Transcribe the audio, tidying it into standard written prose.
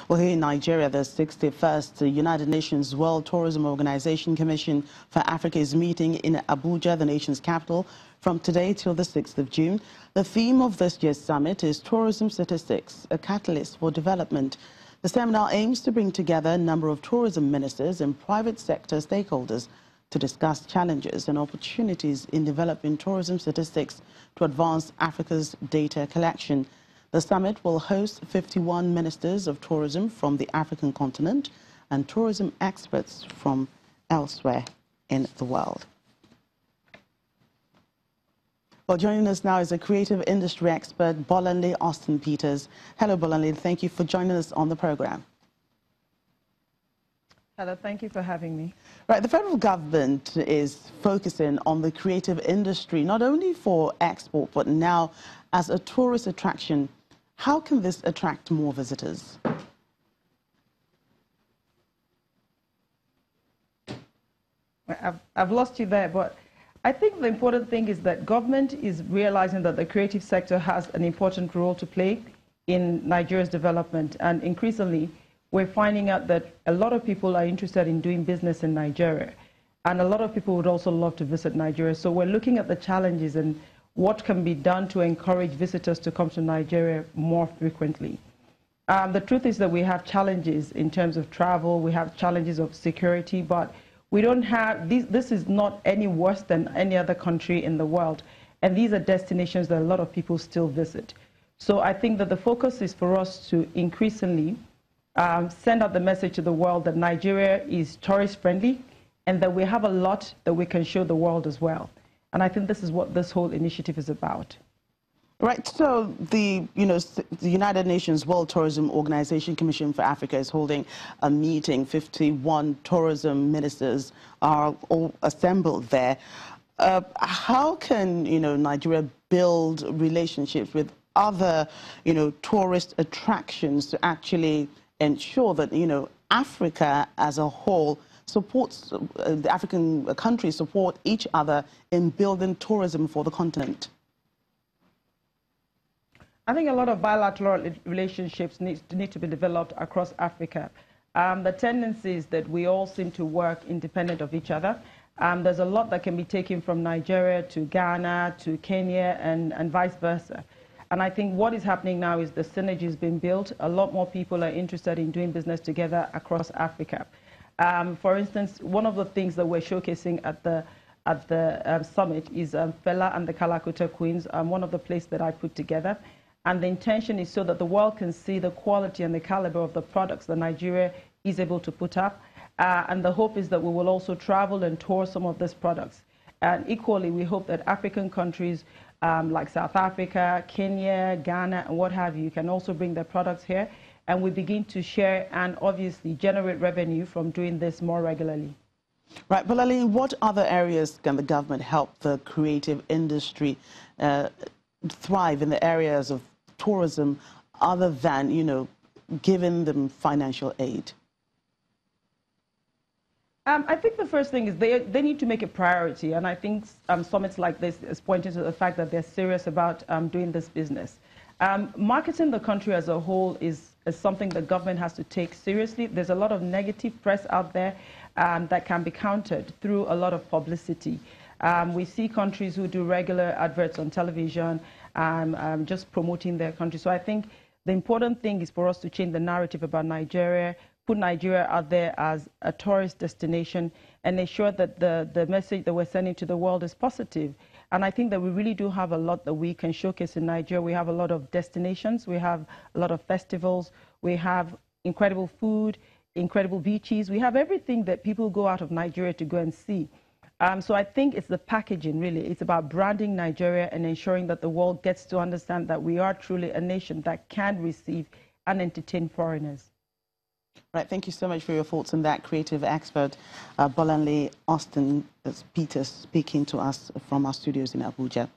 Well, here in Nigeria, the 61st United Nations World Tourism Organization Commission for Africa is meeting in Abuja, the nation's capital, from today till the 6th of June. The theme of this year's summit is Tourism Statistics, a Catalyst for Development. The seminar aims to bring together a number of tourism ministers and private sector stakeholders to discuss challenges and opportunities in developing tourism statistics to advance Africa's data collection. The summit will host 51 ministers of tourism from the African continent and tourism experts from elsewhere in the world. Well, joining us now is a creative industry expert, Bolanle Austin Peters. Hello, Bolanle. Thank you for joining us on the program. Hello, thank you for having me. Right, the federal government is focusing on the creative industry, not only for export, but now as a tourist attraction. How can this attract more visitors? I've lost you there, but I think the important thing is that government is realizing that the creative sector has an important role to play in Nigeria's development. And increasingly, we're finding out that a lot of people are interested in doing business in Nigeria. And a lot of people would also love to visit Nigeria. So we're looking at the challenges and what can be done to encourage visitors to come to Nigeria more frequently. The truth is that we have challenges in terms of travel, we have challenges of security, but we don't have, this is not any worse than any other country in the world. And these are destinations that a lot of people still visit. So I think that the focus is for us to increasingly send out the message to the world that Nigeria is tourist friendly and that we have a lot that we can show the world as well. And I think this is what this whole initiative is about. Right. So the United Nations World Tourism Organization Commission for Africa is holding a meeting. 51 tourism ministers are all assembled there. How can Nigeria build relationships with other tourist attractions to actually ensure that Africa as a whole supports the African countries support each other in building tourism for the continent? I think a lot of bilateral relationships need to be developed across Africa. The tendency is that we all seem to work independent of each other. There's a lot that can be taken from Nigeria to Ghana to Kenya and vice versa. And I think what is happening now is the synergy is being built. A lot more people are interested in doing business together across Africa. For instance, one of the things that we're showcasing at the summit is Fela and the Kalakuta Queens, one of the places that I put together. And the intention is so that the world can see the quality and the caliber of the products that Nigeria is able to put up. And the hope is that we will also travel and tour some of these products. And equally, we hope that African countries like South Africa, Kenya, Ghana, and what have you can also bring their products here. And we begin to share and obviously generate revenue from doing this more regularly. Right, Bolanle, what other areas can the government help the creative industry thrive in the areas of tourism other than, giving them financial aid? I think the first thing is they need to make a priority. And I think summits like this is pointing to the fact that they're serious about doing this business. Marketing the country as a whole is something the government has to take seriously. There's a lot of negative press out there that can be countered through a lot of publicity. We see countries who do regular adverts on television, just promoting their country. So I think the important thing is for us to change the narrative about Nigeria, put Nigeria out there as a tourist destination, and ensure that the message that we're sending to the world is positive. And I think that we really do have a lot that we can showcase in Nigeria. We have a lot of destinations, we have a lot of festivals, we have incredible food, incredible beaches. We have everything that people go out of Nigeria to go and see. So I think it's the packaging, really. It's about branding Nigeria and ensuring that the world gets to understand that we are truly a nation that can receive and entertain foreigners. Right, thank you so much for your thoughts on that, creative expert Bolanle Austin Peters speaking to us from our studios in Abuja.